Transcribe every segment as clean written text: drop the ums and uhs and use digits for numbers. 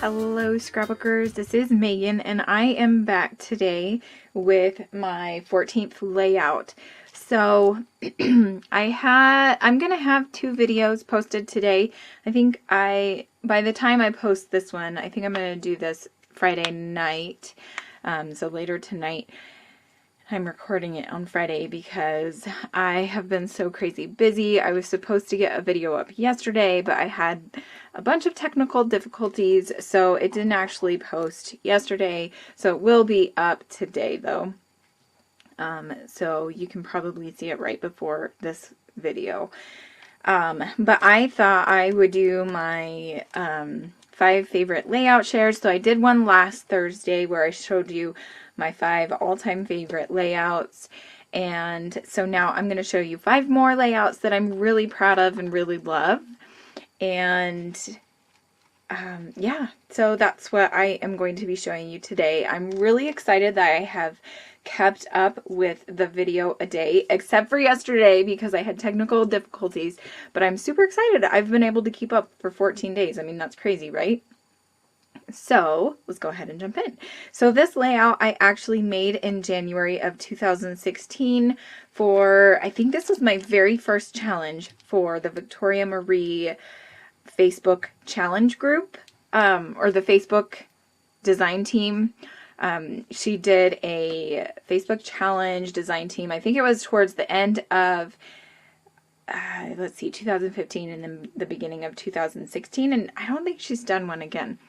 Hello scrapbookers, this is Megan and I am back today with my 14th layout. So I'm gonna have 2 videos posted today. I think by the time I post this one, I think I'm gonna do this Friday night, so later tonight. I'm recording it on Friday because I have been so crazy busy. I was supposed to get a video up yesterday, but I had a bunch of technical difficulties, so it didn't actually post yesterday. So it will be up today though. So you can probably see it right before this video. But I thought I would do my 5 favorite layout shares. So I did one last Thursday where I showed you my 5 all-time favorite layouts, and so now I'm going to show you 5 more layouts that I'm really proud of and really love. And yeah, so that's what I am going to be showing you today. I'm really excited that I have kept up with the video a day, except for yesterday because I had technical difficulties, but I'm super excited. I've been able to keep up for 14 days. I mean, that's crazy, right? So let's go ahead and jump in. So this layout I actually made in January of 2016 for, I think this was my very first challenge for the Victoria Marie Facebook challenge group, or the Facebook design team. She did a Facebook challenge design team. I think it was towards the end of let's see, 2015 and then the beginning of 2016, and I don't think she's done one again.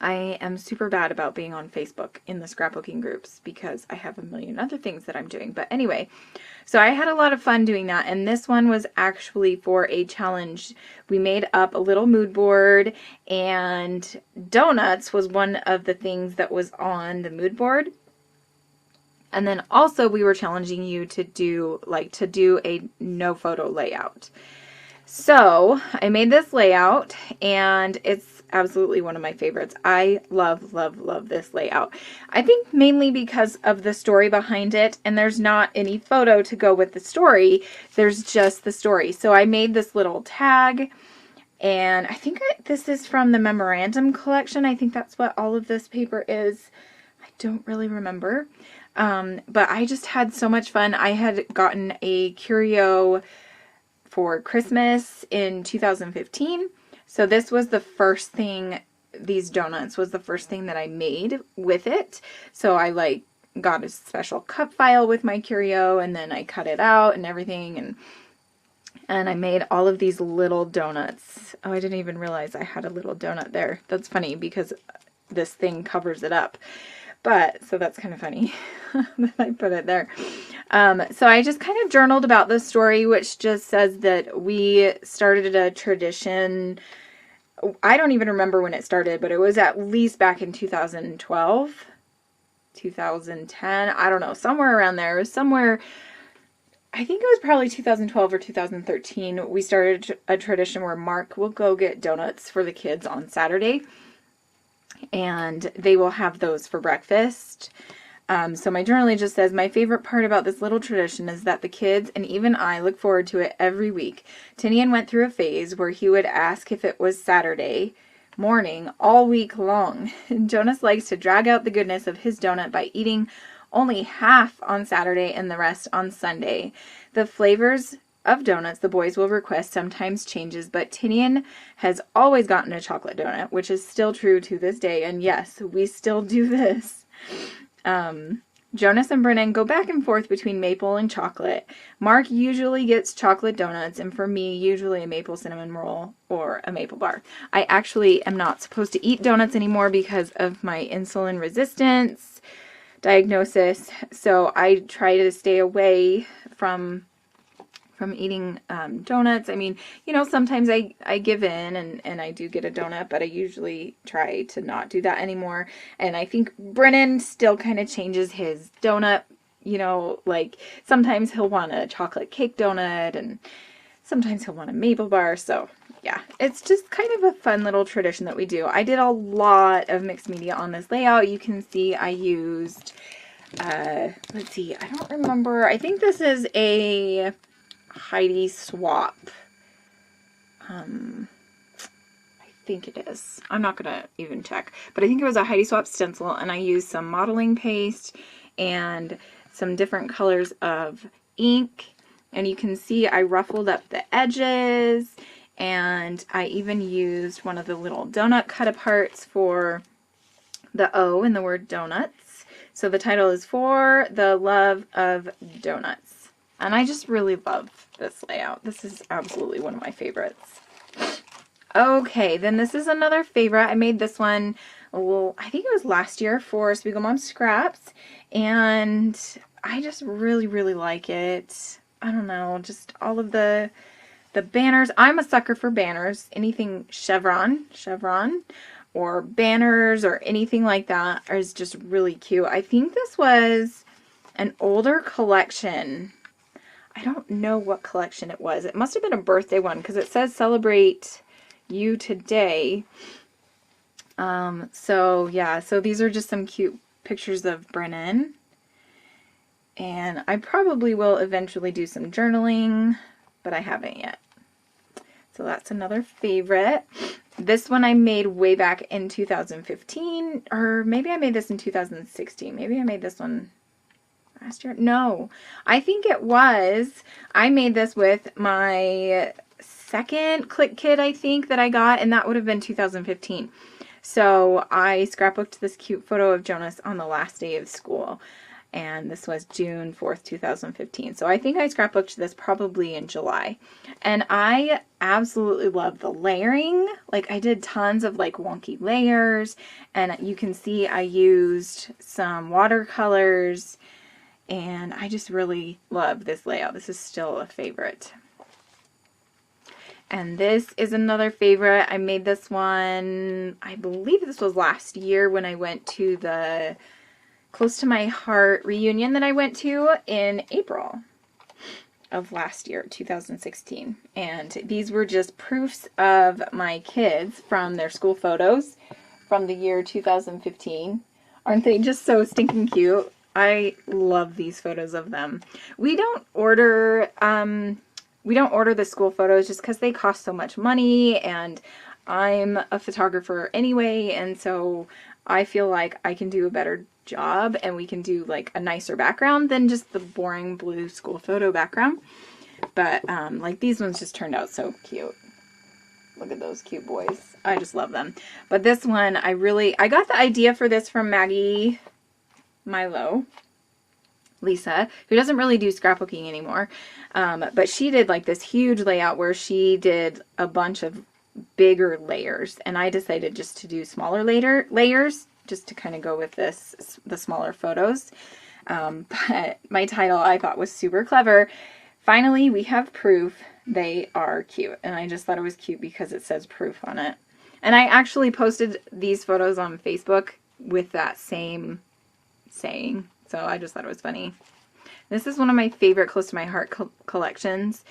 I am super bad about being on Facebook in the scrapbooking groups because I have a million other things that I'm doing. But anyway, so I had a lot of fun doing that, and this one was actually for a challenge. We made up a little mood board, and donuts was one of the things that was on the mood board. And then also we were challenging you to do a no photo layout. So I made this layout, and it's absolutely one of my favorites. I love, love, love this layout. I think mainly because of the story behind it, and there's not any photo to go with the story. There's just the story. So I made this little tag, and I think this is from the memorandum collection. I think that's what all of this paper is. I don't really remember. But I just had so much fun. I had gotten a curio for Christmas in 2015. So this was the first thing, these donuts was the first thing that I made with it. So I got a special cut file with my curio, and then I cut it out and everything, and I made all of these little donuts. Oh, I didn't even realize I had a little donut there. That's funny because this thing covers it up. But, so that's kind of funny that I put it there. So I just kind of journaled about this story, which just says that we started a tradition. I don't even remember when it started, but it was at least back in 2012, 2010. I don't know, somewhere around there. It was somewhere, I think it was probably 2012 or 2013. We started a tradition where Mark will go get donuts for the kids on Saturday, and they will have those for breakfast. So my journaling just says, my favorite part about this little tradition is that the kids and even I look forward to it every week. Tinian went through a phase where he would ask if it was Saturday morning all week long. Jonas likes to drag out the goodness of his donut by eating only half on Saturday and the rest on Sunday. The flavors of donuts the boys will request sometimes changes, but Tinian has always gotten a chocolate donut, which is still true to this day, and yes, we still do this. Jonas and Brennan go back and forth between maple and chocolate. Mark usually gets chocolate donuts, and for me, usually a maple cinnamon roll or a maple bar. I actually am not supposed to eat donuts anymore because of my insulin resistance diagnosis, so I try to stay away from eating donuts. I mean, you know, sometimes I give in and I do get a donut, but I usually try to not do that anymore. And I think Brennan still kind of changes his donut, you know, like sometimes he'll want a chocolate cake donut and sometimes he'll want a maple bar. So yeah, it's just kind of a fun little tradition that we do. I did a lot of mixed media on this layout. You can see I used, let's see, I don't remember. I think this is a Heidi swap. I think it is. I'm not going to even check. But I think it was a Heidi Swap stencil, and I used some modeling paste and some different colors of ink. And you can see I ruffled up the edges, and I even used one of the little donut cut-aparts for the O in the word donuts. So the title is For the Love of Donuts. And I just really love this layout. This is absolutely one of my favorites. Okay, then this is another favorite. I made this one, well, I think it was last year for Spiegel Mom Scraps, and I just really, really like it. I don't know, just all of the banners. I'm a sucker for banners. Anything chevron, or banners or anything like that is just really cute. I think this was an older collection. I don't know what collection it was. It must have been a birthday one because it says Celebrate You Today. So yeah, so these are just some cute pictures of Brennan. And I probably will eventually do some journaling, but I haven't yet. So that's another favorite. This one I made way back in 2015, or maybe I made this in 2016. Maybe I made this one last year. No, I think it was. I made this with my second Click Kit, I think, that I got, and that would have been 2015. So I scrapbooked this cute photo of Jonas on the last day of school. And this was June 4th, 2015. So I think I scrapbooked this probably in July. And I absolutely love the layering. Like, I did tons of like wonky layers. And you can see I used some watercolors. And I just really love this layout. This is still a favorite. And this is another favorite. I made this one, I believe this was last year when I went to the Close to My Heart reunion that I went to in April of last year, 2016. And these were just proofs of my kids from their school photos from the year 2015. Aren't they just so stinking cute? I love these photos of them. We don't order the school photos just because they cost so much money, and I'm a photographer anyway, and so I feel like I can do a better job and we can do like a nicer background than just the boring blue school photo background. But like these ones just turned out so cute. Look at those cute boys. I just love them. But this one, I got the idea for this from Maggie Lisa, who doesn't really do scrapbooking anymore. But she did like this huge layout where she did a bunch of bigger layers, and I decided just to do smaller layers just to kind of go with the smaller photos. But my title I thought was super clever. Finally, we have proof they are cute, and I just thought it was cute because it says proof on it. And I actually posted these photos on Facebook with that same saying, so I just thought it was funny. This is one of my favorite Close to My Heart collections.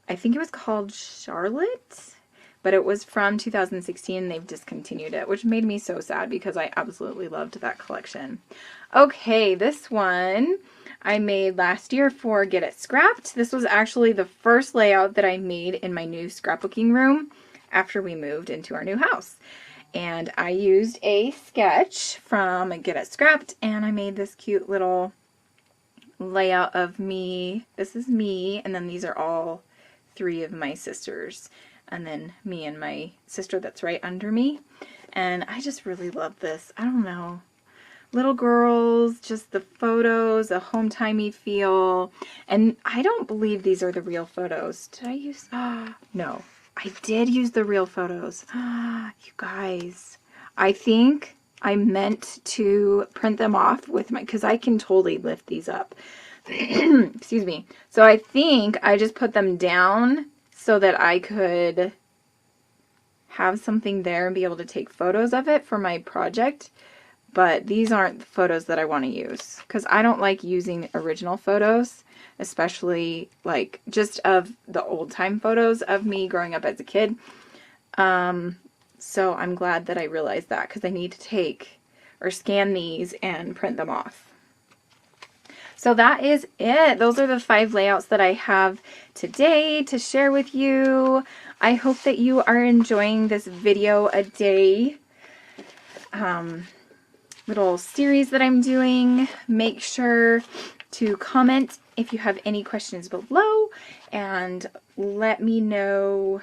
I think it was called Charlotte, but it was from 2016. They've discontinued it, which made me so sad because I absolutely loved that collection. Okay, this one I made last year for Get It Scrapped. This was actually the first layout that I made in my new scrapbooking room after we moved into our new house. And I used a sketch from Get It Scrapped, and I made this cute little layout of me. This is me, and then these are all three of my sisters. And then me and my sister that's right under me. And I just really love this. I don't know. Little girls, just the photos, a home-timey feel. And I don't believe these are the real photos. Did I use... no. I did use the real photos. You guys. I think I meant to print them off with my... because I can totally lift these up. Excuse me. So I think I just put them down so that I could have something there and be able to take photos of it for my project. But these aren't the photos that I want to use, because I don't like using original photos, especially like just of the old time photos of me growing up as a kid. So I'm glad that I realized that, because I need to take or scan these and print them off. So that is it. Those are the 5 layouts that I have today to share with you. I hope that you are enjoying this video a day little series that I'm doing. Make sure to comment if you have any questions below and let me know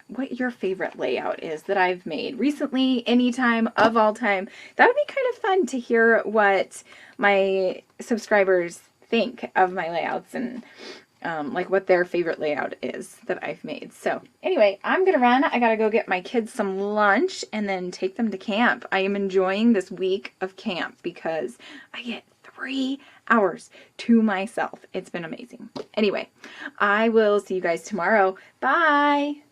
what your favorite layout is that I've made recently, anytime, of all time. That would be kind of fun to hear what my subscribers think of my layouts and like what their favorite layout is that I've made. So anyway, I'm gonna run. I gotta go get my kids some lunch and then take them to camp. I am enjoying this week of camp because I get 3 hours to myself. It's been amazing. Anyway, I will see you guys tomorrow. Bye.